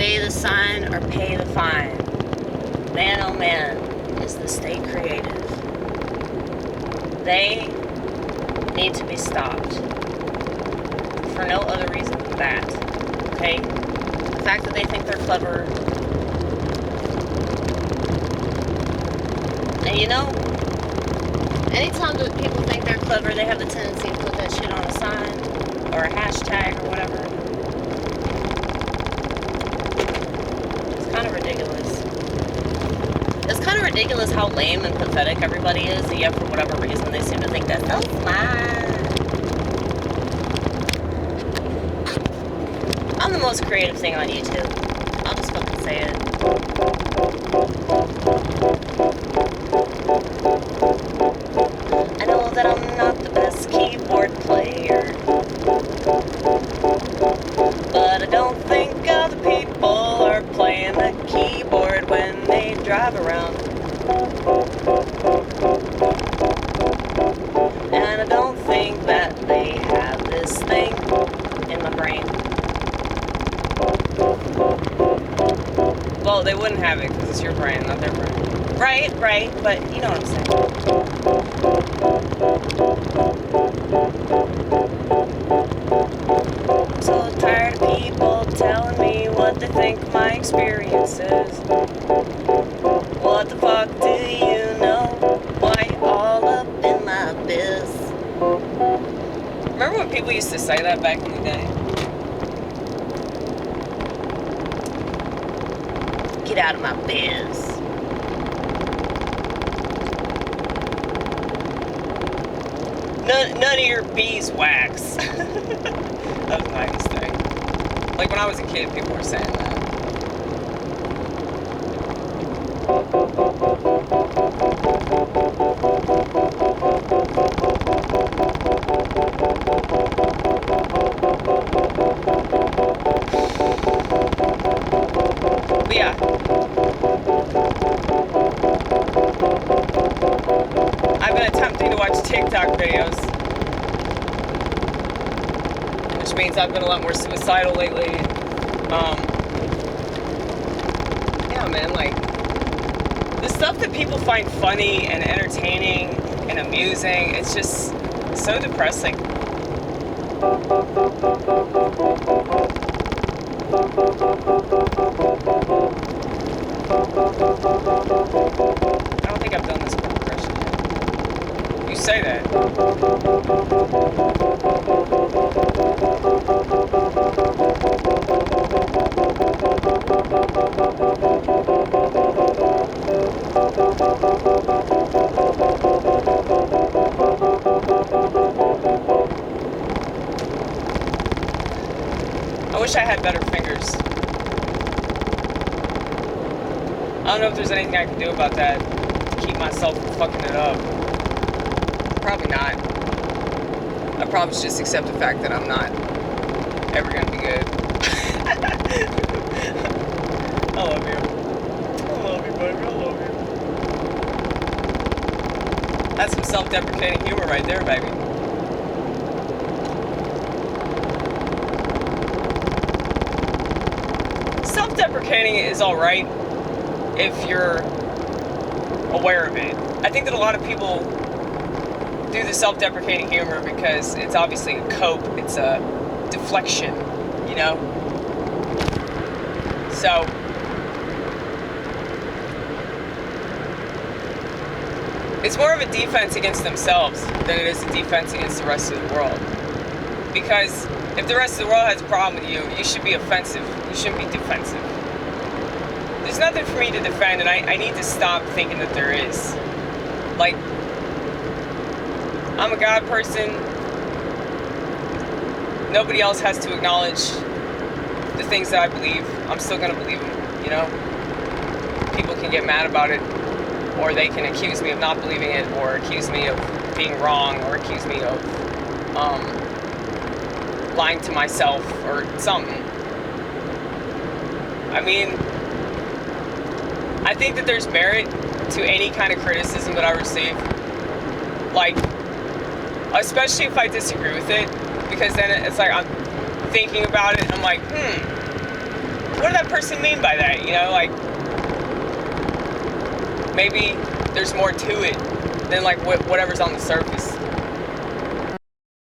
pay the sign or pay the fine. Man, oh man, is the state creative. They need to be stopped. For no other reason than that. Okay? The fact that they think they're clever. And you know, anytime that people think they're clever, they have the tendency to put that shit on a sign or a hashtag or whatever. It's kind of ridiculous. It's kind of ridiculous how lame and pathetic everybody is, and yet for whatever reason they seem to think that's so smart. I'm the most creative thing on YouTube. I'll just fucking say it. I know that I'm not the best keyboard player, but I don't think other people are playing the keyboard when they drive around. And I don't think that they have this thing in my brain. Well, they wouldn't have it because it's your brain, not their brain. Right, but you know what I'm saying. I'm so tired of people telling me what they think my experience is. What the fuck do you know? Why all up in my biz? Remember when people used to say that back in the day? Get out of my biz. None of your beeswax. That was my thing. Like when I was a kid, people were saying that. But yeah. I've been attempting to watch TikTok videos, which means I've been a lot more suicidal lately. Yeah, man, like, the stuff that people find funny and entertaining and amusing, it's just so depressing. I don't think I've done this one impression yet. You say that. I wish I had better fingers. I don't know if there's anything I can do about that to keep myself from fucking it up. Probably not. I probably should just accept the fact that I'm not ever gonna be good. I love you. I love you, baby. I love you. That's some self-deprecating humor right there, baby. Self-deprecating is alright if you're aware of it. I think that a lot of people do the self-deprecating humor because it's obviously a cope, it's a deflection, you know? So, it's more of a defense against themselves than it is a defense against the rest of the world. Because if the rest of the world has a problem with you, you should be offensive. You shouldn't be defensive. There's nothing for me to defend, and I need to stop thinking that there is. Like, I'm a God person. Nobody else has to acknowledge the things that I believe. I'm still going to believe them, you know? People can get mad about it, or they can accuse me of not believing it, or accuse me of being wrong, or accuse me of lying to myself, or something. I mean, I think that there's merit to any kind of criticism that I receive. Like, especially if I disagree with it, because then it's like I'm thinking about it and I'm like, what did that that person mean by that? You know, like, maybe there's more to it than like whatever's on the surface.